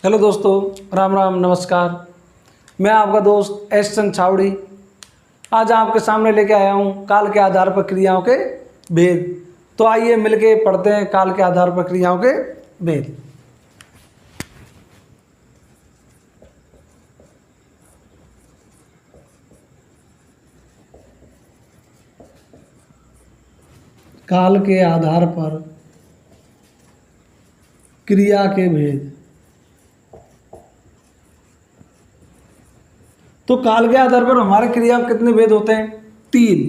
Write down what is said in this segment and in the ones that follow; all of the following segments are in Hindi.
हेलो दोस्तों, राम राम, नमस्कार। मैं आपका दोस्त एस चंद छावड़ी आज आपके सामने लेके आया हूँ काल के आधार पर क्रियाओं के भेद। तो आइए मिलके पढ़ते हैं काल के आधार पर क्रियाओं के भेद। काल के आधार पर क्रिया के भेद। तो काल के आधार पर हमारे क्रिया में कितने भेद होते हैं? 3।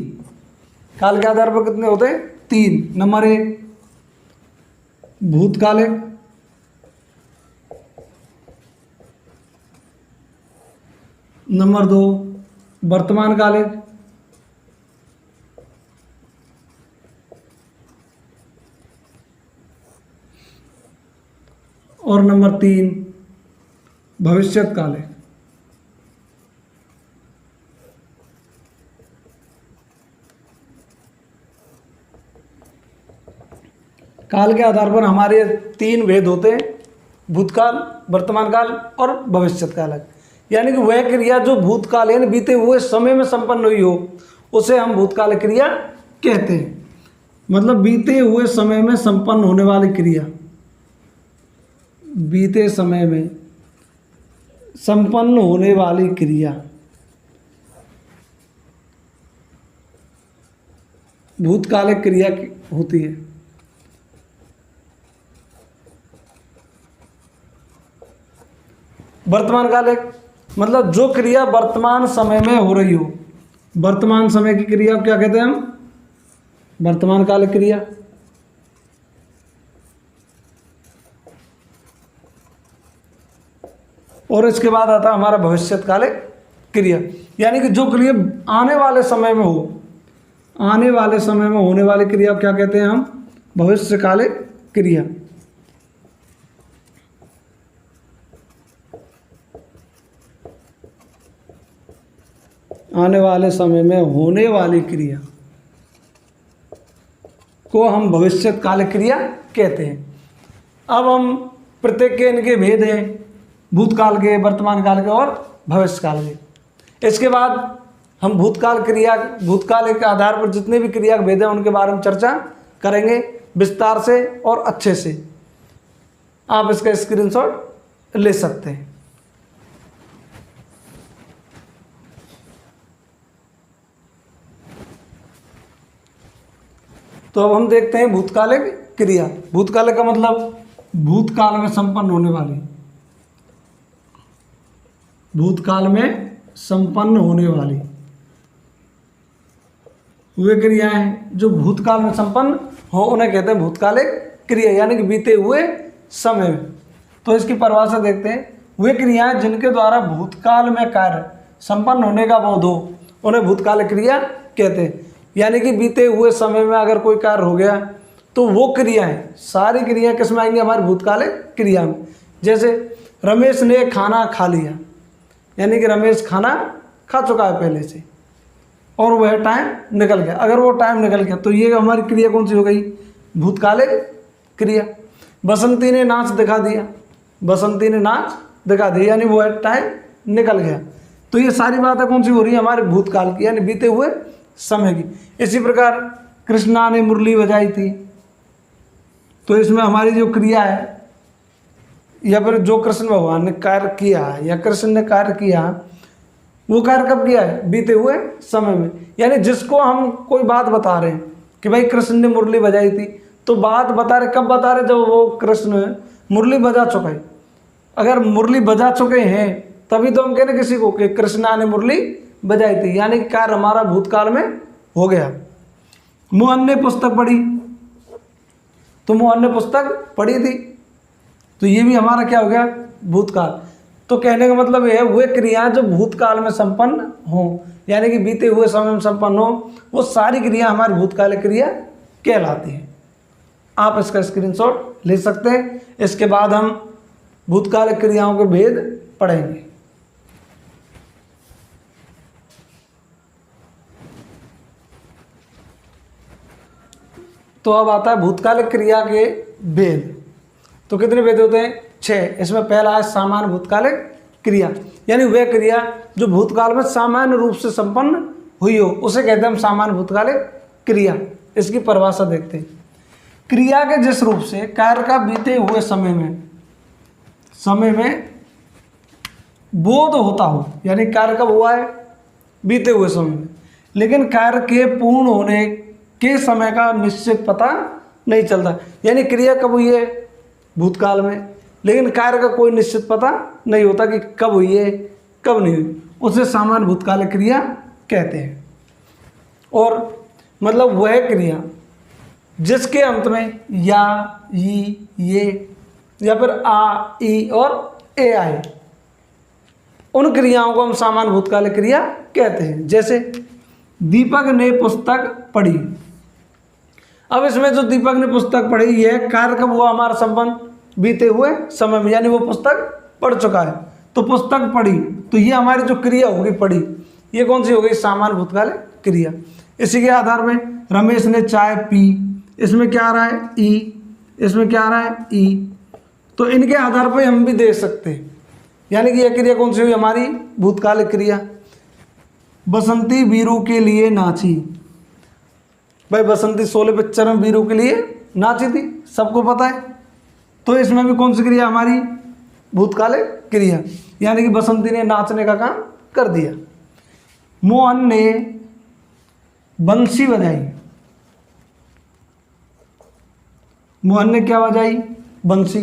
काल के आधार पर कितने होते हैं? 3। नंबर 1 भूतकालिक, नंबर 2 वर्तमान कालिक, और नंबर 3 भविष्यत कालिक। काल के आधार पर हमारे 3 भेद होते हैं, भूतकाल, वर्तमान काल और भविष्यत काल। यानी कि वह क्रिया जो भूतकाल यानी बीते हुए समय में संपन्न हुई हो उसे हम भूतकाल क्रिया कहते हैं। मतलब बीते हुए समय में संपन्न होने वाली क्रिया, बीते समय में संपन्न होने वाली क्रिया भूतकालिक क्रिया होती है। वर्तमान कालिक मतलब जो क्रिया वर्तमान समय में हो रही हो, वर्तमान समय की क्रिया क्या कहते हैं हम? वर्तमान कालिक क्रिया। और इसके बाद आता है हमारा भविष्यत कालिक क्रिया, यानी कि जो क्रिया आने वाले समय में हो, आने वाले समय में होने वाली क्रिया क्या कहते हैं हम? भविष्यकालिक क्रिया। आने वाले समय में होने वाली क्रिया को हम भविष्यकालिक क्रिया कहते हैं। अब हम प्रत्येक के इनके भेद हैं, भूतकाल के, वर्तमान काल के और भविष्य काल के। इसके बाद हम भूतकाल के आधार पर जितने भी क्रिया के भेद हैं उनके बारे में चर्चा करेंगे विस्तार से और अच्छे से। आप इसका स्क्रीनशॉट ले सकते हैं। तो अब हम देखते हैं भूतकालिक क्रिया। भूतकालिक का मतलब भूतकाल में संपन्न होने वाली, भूतकाल में संपन्न होने वाली वे क्रियाएं जो भूतकाल में संपन्न हो उन्हें कहते हैं भूतकालिक क्रिया, यानी कि बीते हुए समय में। तो इसकी परिभाषा देखते हैं। वे क्रियाएं जिनके द्वारा भूतकाल में कार्य संपन्न होने का बोध हो उन्हें भूतकालिक क्रिया कहते हैं। यानी कि बीते हुए समय में अगर कोई कार्य हो गया तो वो क्रियाएं, सारी क्रियाएं किस में आएंगी? हमारी भूतकालिक क्रिया में। जैसे रमेश ने खाना खा लिया, यानी कि रमेश खाना खा चुका है पहले से और वह टाइम निकल गया। अगर वो टाइम निकल गया तो ये हमारी क्रिया कौन सी हो गई? भूतकालिक क्रिया। बसंती ने नाच दिखा दिया, बसंती ने नाच दिखा दिया, यानी वो टाइम निकल गया। तो ये सारी बातें कौन सी हो रही है? हमारे भूतकाल की, यानी बीते हुए समय की। इसी प्रकार कृष्णा ने मुरली बजाई थी, तो इसमें हमारी जो क्रिया है या फिर जो कृष्ण भगवान ने कार्य किया या कृष्ण ने कार्य किया, वो कार्य कब किया है? बीते हुए समय में। यानी जिसको हम कोई बात बता रहे हैं कि भाई कृष्ण ने मुरली बजाई थी, तो बात बता रहे, कब बता रहे? जब वो कृष्ण मुरली बजा चुके हैं। अगर मुरली बजा चुके हैं तभी तो हम कह रहे किसी को कि कृष्णा ने मुरली बजाई थी, यानी कि कार्य हमारा भूतकाल में हो गया। मोहन ने पुस्तक पढ़ी, तो मोहन ने पुस्तक पढ़ी थी, तो ये भी हमारा क्या हो गया? भूतकाल। तो कहने का मतलब यह है वे क्रियाएं जो भूतकाल में संपन्न हो, यानी कि बीते हुए समय में संपन्न हो, वो सारी क्रिया हमारी भूतकालिक क्रिया कहलाती है। आप इसका स्क्रीनशॉट ले सकते हैं। इसके बाद हम भूतकालिक क्रियाओं के भेद पढ़ेंगे। तो अब आता है भूतकालिक क्रिया के भेद। तो कितने भेद होते हैं? 6। इसमें पहला है सामान्य भूतकालिक क्रिया, यानी वह क्रिया जो भूतकाल में सामान्य रूप से संपन्न हुई हो उसे कहते हैं हम सामान्य भूतकालिक क्रिया। इसकी परिभाषा देखते हैं। क्रिया के जिस रूप से कार्य का बीते हुए समय में बोध होता हो, यानी कार्य कब हुआ है? बीते हुए समय में, लेकिन कार्य के पूर्ण होने के समय का निश्चित पता नहीं चलता। यानी क्रिया कब हुई है? भूतकाल में, लेकिन कार्य का कोई निश्चित पता नहीं होता कि कब हुई है कब नहीं हुई, उसे सामान्य भूतकालिक क्रिया कहते हैं। और मतलब वह क्रिया जिसके अंत में या, ई, ये या फिर आ, ई और ए आए, उन क्रियाओं को हम सामान्य भूतकालिक क्रिया कहते हैं। जैसे दीपक ने पुस्तक पढ़ी। अब इसमें जो दीपक ने पुस्तक पढ़ी, यह कार्य कब हुआ हमारा संपन्न? बीते हुए समय में, यानी वो पुस्तक पढ़ चुका है। तो पुस्तक पढ़ी, तो ये हमारी जो क्रिया होगी पढ़ी, ये कौन सी हो गई? सामान्य भूतकालिक क्रिया। इसी के आधार में रमेश ने चाय पी, इसमें क्या आ रहा है? ई, इसमें क्या आ रहा है? ई। तो इनके आधार पर हम भी देख सकते हैं, यानी कि यह क्रिया कौन सी हुई? हमारी भूतकालिक क्रिया। बसंती वीरू के लिए नाची। भाई बसंती शोले पिक्चर में वीरू के लिए नाची थी, सबको पता है। तो इसमें भी कौन सी क्रिया? हमारी भूतकालिक क्रिया, यानी कि बसंती ने नाचने का काम कर दिया। मोहन ने बंसी बजाई। मोहन ने क्या बजाई? बंसी।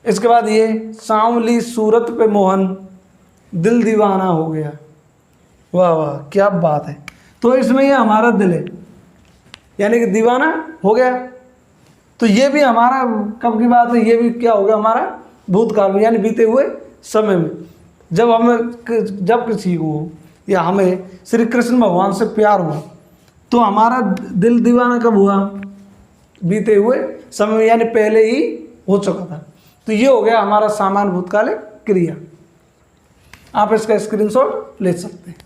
इसके बाद ये सांवली सूरत पे मोहन दिल दीवाना हो गया। वाह वाह, क्या बात है। तो इसमें ये हमारा दिल है, यानी कि दीवाना हो गया। तो ये भी हमारा कब की बात है? ये भी क्या हो गया? हमारा भूतकाल में, यानी बीते हुए समय में। जब किसी को या हमें श्री कृष्ण भगवान से प्यार हुआ, तो हमारा दिल दीवाना कब हुआ? बीते हुए समय में, यानी पहले ही हो चुका था। तो ये हो गया हमारा सामान्य भूतकालिक क्रिया। आप इसका स्क्रीनशॉट ले सकते हैं।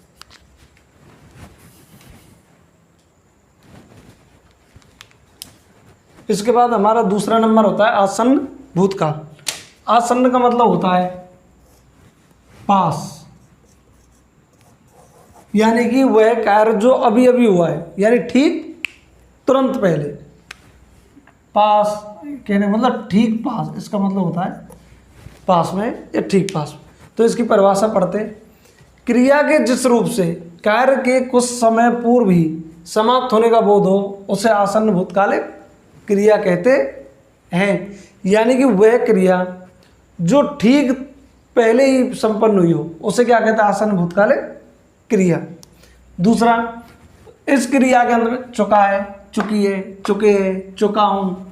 इसके बाद हमारा दूसरा नंबर होता है आसन्न भूतकाल। आसन्न का मतलब होता है पास, यानी कि वह कार्य जो अभी अभी हुआ है, यानी ठीक तुरंत पहले। पास कहने मतलब ठीक पास, इसका मतलब होता है पास में या ठीक पास में। तो इसकी परिभाषा पढ़ते। क्रिया के जिस रूप से कार्य के कुछ समय पूर्व ही समाप्त होने का बोध हो उसे आसन्न भूतकालिक क्रिया कहते हैं। यानी कि वह क्रिया जो ठीक पहले ही संपन्न हुई हो उसे क्या कहते हैं? आसन्न भूतकालिक क्रिया। दूसरा, इस क्रिया के अंदर चुका है, चुकी है, चुके है, चुका हूँ,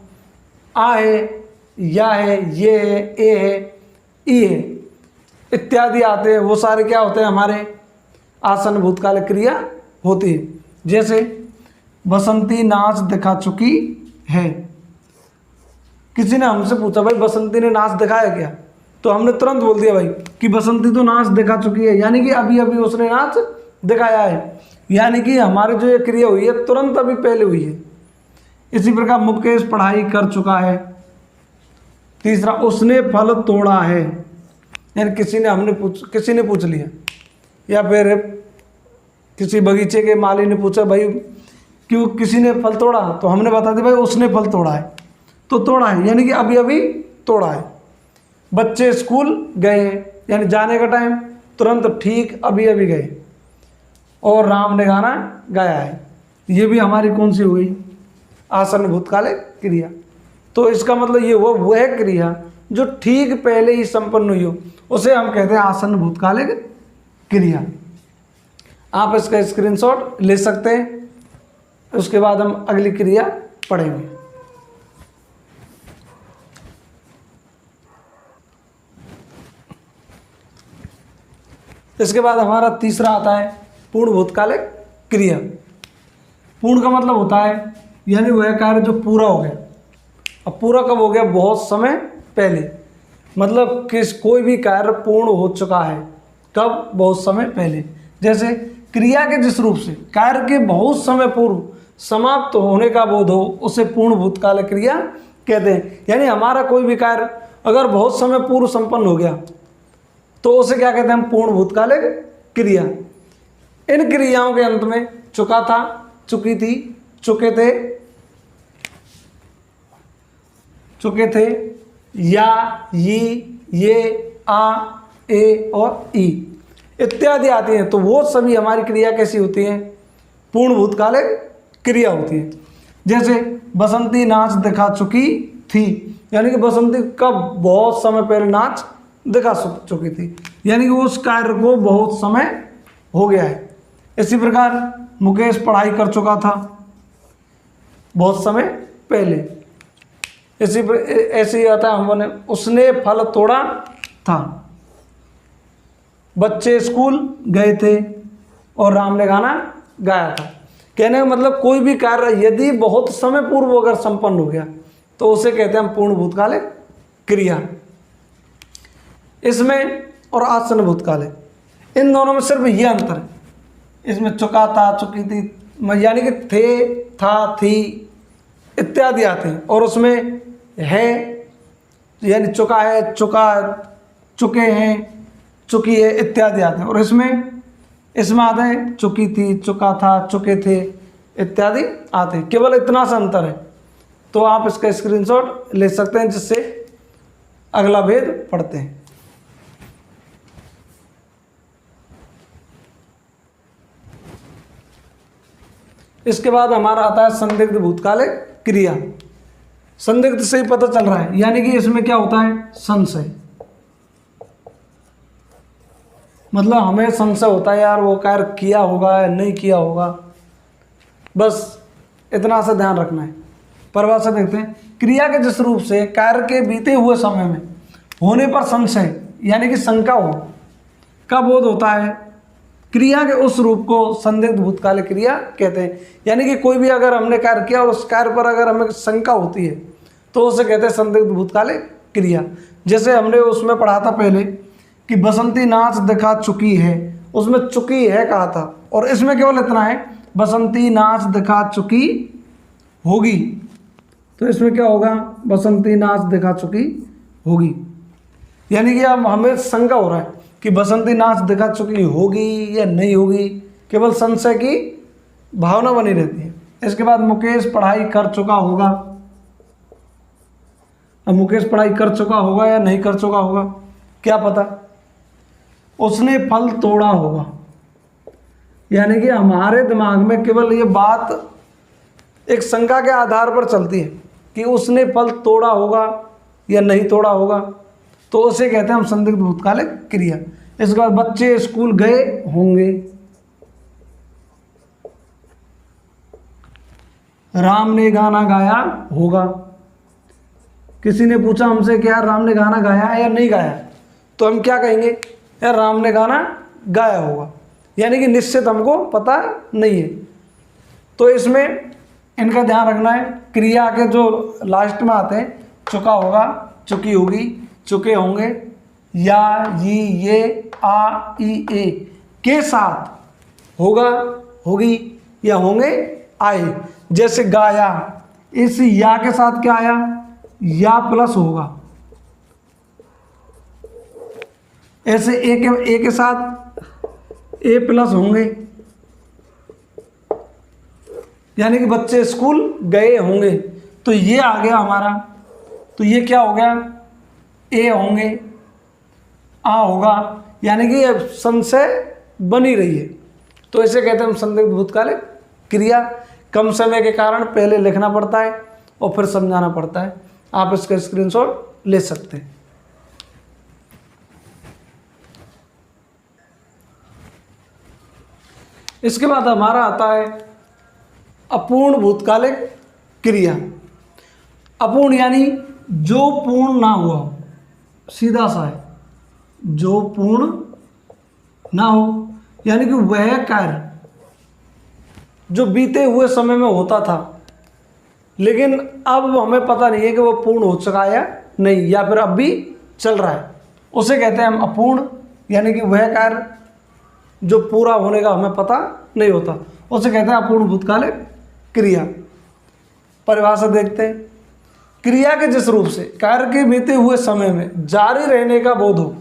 आ है, या है, ये है, ए है, ई है इत्यादि आते हैं। वो सारे क्या होते हैं? हमारे आसन्न भूतकालिक क्रिया होती है। जैसे बसंती नाच दिखा चुकी है। किसी ने हमसे पूछा भाई बसंती ने नाच दिखाया क्या? तो हमने तुरंत बोल दिया भाई कि बसंती तो नाच दिखा चुकी है, यानी कि अभी अभी उसने नाच दिखाया है। यानी कि हमारी जो ये क्रिया हुई है तुरंत अभी पहले हुई है। इसी प्रकार मुकेश पढ़ाई कर चुका है। तीसरा, उसने फल तोड़ा है, यानी किसी ने पूछ लिया, या फिर किसी बगीचे के माली ने पूछा भाई क्यों किसी ने फल तोड़ा, तो हमने बता दिया भाई उसने फल तोड़ा है। तो तोड़ा है यानी कि अभी अभी तोड़ा है। बच्चे स्कूल गए, यानी जाने का टाइम तुरंत ठीक अभी अभी गए। और राम ने गाना गाया है। ये भी हमारी कौन सी हुई? आसन्न भूतकालिक क्रिया। तो इसका मतलब ये हुआ वह क्रिया जो ठीक पहले ही संपन्न हुई हो उसे हम कहते हैं आसन्न भूतकालिक क्रिया। आप इसका स्क्रीनशॉट ले सकते हैं। उसके बाद हम अगली क्रिया पढ़ेंगे। इसके बाद हमारा तीसरा आता है पूर्ण भूतकालिक क्रिया। पूर्ण का मतलब होता है यानी वह कार्य जो पूरा हो गया। अब पूरा कब हो गया? बहुत समय पहले। मतलब कोई भी कार्य पूर्ण हो चुका है कब? बहुत समय पहले। जैसे क्रिया के जिस रूप से कार्य के बहुत समय पूर्व समाप्त होने का बोध हो उसे पूर्ण भूतकालिक क्रिया कहते हैं। यानी हमारा कोई भी कार्य अगर बहुत समय पूर्व संपन्न हो गया तो उसे क्या कहते हैं हम, पूर्ण भूतकालिक क्रिया। इन क्रियाओं के अंत में चुका था, चुकी थी, चुके थे, चुके थे, या, ये, आ, ए और ई इत्यादि आती हैं। तो वो सभी हमारी क्रिया कैसी होती हैं, पूर्ण भूतकालिक क्रिया होती है। जैसे बसंती नाच दिखा चुकी थी, यानी कि बसंती कब, बहुत समय पहले नाच दिखा चुकी थी, यानी कि उस कार्य को बहुत समय हो गया है। इसी प्रकार मुकेश पढ़ाई कर चुका था बहुत समय पहले। ऐसे ही आता है हमने उसने फल तोड़ा था। बच्चे स्कूल गए थे और राम ने गाना गाया था। कहने का मतलब कोई भी कार्य यदि बहुत समय पूर्व अगर संपन्न हो गया तो उसे कहते हैं हम पूर्ण भूतकालिक क्रिया। इसमें और आसन्न भूतकालिक, इन दोनों में सिर्फ ये अंतर है, इसमें चुका था, चुकी थी, यानी कि थे, था, थी इत्यादि आते हैं, और उसमें है यानी चुका है, चुका, चुके हैं, चुकी है इत्यादि आते हैं। और इसमें आते हैं चुकी थी, चुका था, चुके थे इत्यादि आते हैं। केवल इतना सा अंतर है। तो आप इसका स्क्रीनशॉट ले सकते हैं, जिससे अगला भेद पढ़ते हैं। इसके बाद हमारा आता है संदिग्ध भूतकालिक क्रिया। संदिग्ध से ही पता चल रहा है, यानी कि इसमें क्या होता है, संशय। मतलब हमें संशय होता है यार वो कार्य किया होगा या नहीं किया होगा, बस इतना सा ध्यान रखना है। परिभाषा देखते हैं, क्रिया के जिस रूप से कार्य के बीते हुए समय में होने पर संशय यानी कि शंका हो का बोध होता है, क्रिया के उस रूप को संदिग्ध भूतकालिक क्रिया कहते हैं। यानी कि कोई भी अगर हमने कार्य किया और उस कार्य पर अगर हमें शंका होती है तो उसे कहते हैं संदिग्ध भूतकालिक क्रिया। जैसे हमने उसमें पढ़ा था पहले कि बसंती नाच दिखा चुकी है, उसमें चुकी है कहा था, और इसमें केवल इतना है बसंती नाच दिखा चुकी होगी। तो इसमें क्या होगा, बसंती नाच दिखा चुकी होगी, यानी कि अब हमें शंका हो रहा है कि बसंती नाच दिखा चुकी होगी या नहीं होगी, केवल संशय की भावना बनी रहती है। इसके बाद मुकेश पढ़ाई कर चुका होगा। अब मुकेश पढ़ाई कर चुका होगा या नहीं कर चुका होगा क्या पता, उसने फल तोड़ा होगा, यानी कि हमारे दिमाग में केवल ये बात एक शंका के आधार पर चलती है कि उसने फल तोड़ा होगा या नहीं तोड़ा होगा, तो उसे कहते हैं हम संदिग्ध भूतकालिक क्रिया। इसके बाद बच्चे स्कूल गए होंगे, राम ने गाना गाया होगा। किसी ने पूछा हमसे कि यार राम ने गाना गाया है या नहीं गाया, तो हम क्या कहेंगे, यार राम ने गाना गाया होगा, यानी कि निश्चित हमको पता नहीं है। तो इसमें इनका ध्यान रखना है, क्रिया के जो लास्ट में आते हैं चुका होगा, चुकी होगी, चुके होंगे, या, ये, आ, ई, ए के साथ होगा, होगी या होंगे आए। जैसे गाया, इस या के साथ क्या आया, या प्लस होगा। ऐसे ए के साथ ए प्लस होंगे, यानी कि बच्चे स्कूल गए होंगे, तो ये आ गया हमारा, तो ये क्या हो गया, ए होंगे, आ होगा, यानी कि अब संशय बनी रही है। तो इसे कहते हैं हम संदिग्ध भूतकालिक क्रिया। कम समय के कारण पहले लिखना पड़ता है और फिर समझाना पड़ता है। आप इसका स्क्रीनशॉट ले सकते हैं। इसके बाद हमारा आता है अपूर्ण भूतकालिक क्रिया। अपूर्ण यानी जो पूर्ण ना हुआ हो, सीधा सा है, जो पूर्ण ना हो, यानी कि वह कार्य जो बीते हुए समय में होता था लेकिन अब हमें पता नहीं है कि वो पूर्ण हो चुका है या नहीं, या फिर अब भी चल रहा है, उसे कहते हैं हम अपूर्ण। यानी कि वह कार्य जो पूरा होने का हमें पता नहीं होता, उसे कहते हैं अपूर्ण भूतकालिक क्रिया। परिभाषा देखते हैं, क्रिया के जिस रूप से कार्य के बीते हुए समय में जारी रहने का बोध हो,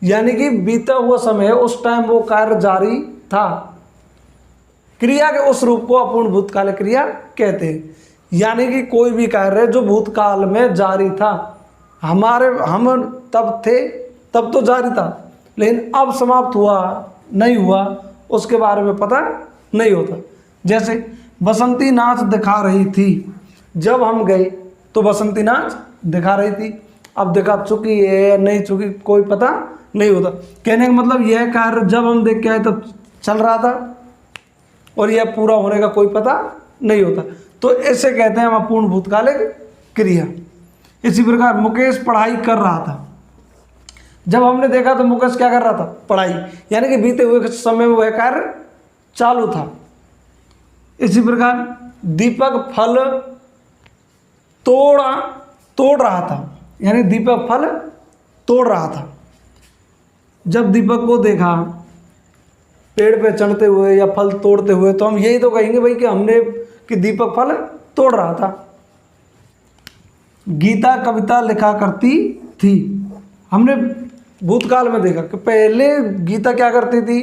यानी कि बीता हुआ समय है, उस टाइम वो कार्य जारी था, क्रिया के उस रूप को अपूर्ण भूतकालिक क्रिया कहते हैं। यानी कि कोई भी कार्य जो भूतकाल में जारी था, हम तब थे, तब तो जारी था, लेकिन अब समाप्त हुआ नहीं हुआ उसके बारे में पता नहीं होता। जैसे बसंती नाच दिखा रही थी, जब हम गए तो बसंती नाच दिखा रही थी, अब दिखा चुकी है या नहीं चुकी कोई पता नहीं होता। कहने का मतलब यह कार्य जब हम देख के आए तब चल रहा था और यह पूरा होने का कोई पता नहीं होता, तो ऐसे कहते हैं हम अपूर्ण भूतकालिक क्रिया। इसी प्रकार मुकेश पढ़ाई कर रहा था, जब हमने देखा तो मुकेश क्या कर रहा था, पढ़ाई, यानी कि बीते हुए समय में वह कार्य चालू था। इसी प्रकार दीपक फल तोड़ रहा था, यानी दीपक फल तोड़ रहा था। जब दीपक को देखा पेड़ पे चढ़ते हुए या फल तोड़ते हुए तो हम यही तो कहेंगे भाई कि दीपक फल तोड़ रहा था। गीता कविता लिखा करती थी, हमने भूतकाल में देखा कि पहले गीता क्या करती थी,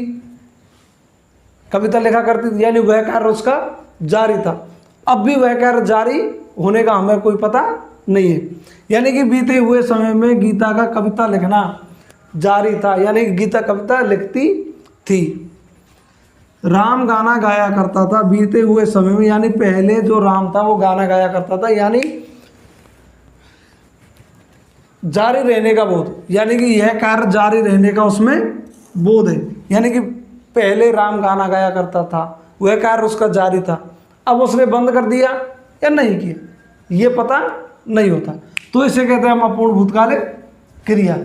कविता लिखा करती थी, यानी वह कार्य उसका जारी था। अब भी वह कार्य जारी होने का हमें कोई पता नहीं है, यानी कि बीते हुए समय में गीता का कविता लिखना जारी था, यानी कि गीता कविता लिखती थी। राम गाना गाया करता था बीते हुए समय में, यानी पहले जो राम था वो गाना गाया करता था, यानी जारी रहने का बोध, यानी कि यह कार्य जारी रहने का उसमें बोध है, यानी कि पहले राम गाना गाया करता था, वह कार्य उसका जारी था, अब उसने बंद कर दिया या नहीं किया ये पता नहीं होता, तो इसे कहते हैं हम अपूर्ण भूतकालिक क्रिया।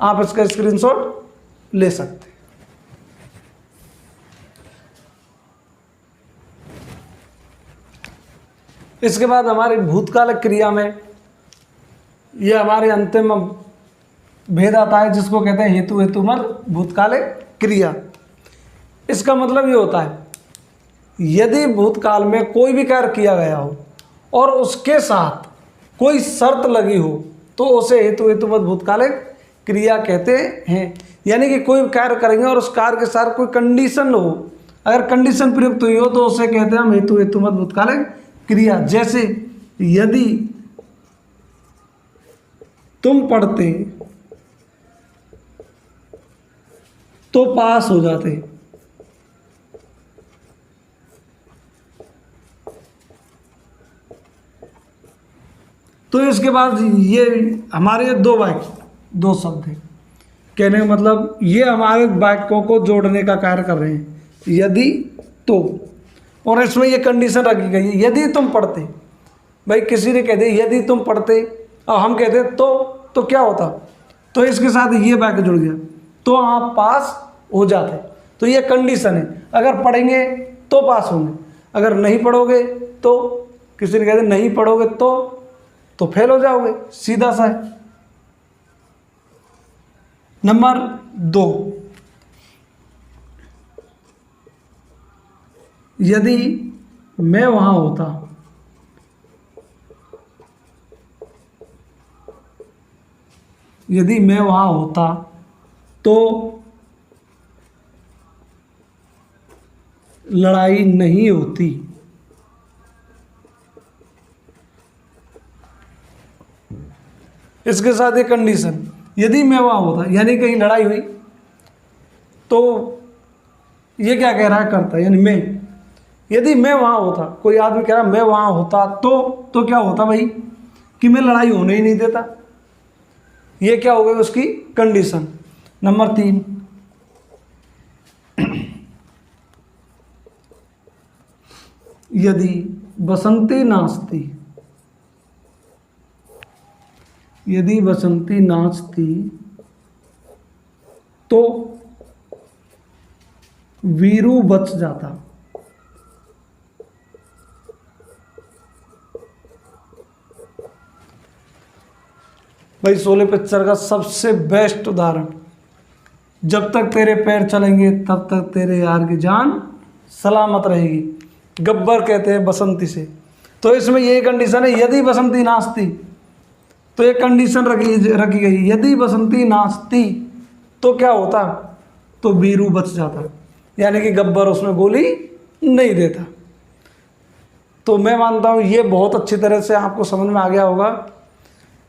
आप इसका स्क्रीनशॉट ले सकते हैं। इसके बाद हमारी भूतकालिक क्रिया में यह हमारे अंतिम भेद आता है जिसको कहते हैं हेतु हेतुमत भूतकालिक क्रिया। इसका मतलब ये होता है यदि भूतकाल में कोई भी कार्य किया गया हो और उसके साथ कोई शर्त लगी हो तो उसे हेतु हेतुमत भूतकालिक क्रिया कहते हैं। यानी कि कोई कार्य करेंगे और उस कार्य के साथ कोई कंडीशन हो, अगर कंडीशन प्रयुक्त हुई हो तो उसे कहते हैं हम हेतु हेतुमत भूतकालिक क्रिया। जैसे यदि तुम पढ़ते तो पास हो जाते, तो इसके बाद ये हमारे दो शब्द हैं। कहने का मतलब ये हमारे वाक्यों को जोड़ने का कार्य कर रहे हैं, यदि तो, और इसमें ये कंडीशन रखी गई है यदि तुम पढ़ते। भाई किसी ने कह दिया यदि तुम पढ़ते और हम कहते तो क्या होता, तो इसके साथ ये वाक्य जुड़ गया तो आप पास हो जाते, तो ये कंडीशन है। अगर पढ़ेंगे तो पास होंगे, अगर नहीं पढ़ोगे तो, किसी ने कहते नहीं पढ़ोगे तो फेल हो जाओगे, सीधा सा है। नंबर 2, यदि मैं वहां होता, यदि मैं वहां होता तो लड़ाई नहीं होती। इसके साथ एक कंडीशन, यदि मैं वहां होता यानी कहीं लड़ाई हुई तो ये क्या कह रहा है करता, यानी मैं, यदि मैं वहां होता, कोई आदमी कह रहा मैं वहां होता तो क्या होता भाई कि मैं लड़ाई होने ही नहीं देता, ये क्या हो गई उसकी कंडीशन। नंबर 3, यदि बसंती नाचती, यदि बसंती नाचती तो वीरू बच जाता। भाई शोले पिक्चर का सबसे बेस्ट उदाहरण, जब तक तेरे पैर चलेंगे तब तक तेरे यार की जान सलामत रहेगी, गब्बर कहते हैं बसंती से। तो इसमें यही कंडीशन है यदि बसंती नाचती तो एक कंडीशन रखी गई, यदि बसंती नाचती तो क्या होता, तो वीरू बच जाता, यानी कि गब्बर उसमें गोली नहीं देता। तो मैं मानता हूँ ये बहुत अच्छी तरह से आपको समझ में आ गया होगा।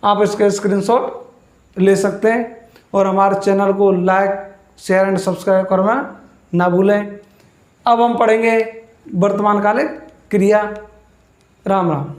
आप इसका स्क्रीनशॉट ले सकते हैं और हमारे चैनल को लाइक शेयर एंड सब्सक्राइब करना ना भूलें। अब हम पढ़ेंगे वर्तमान कालिक क्रिया। राम राम।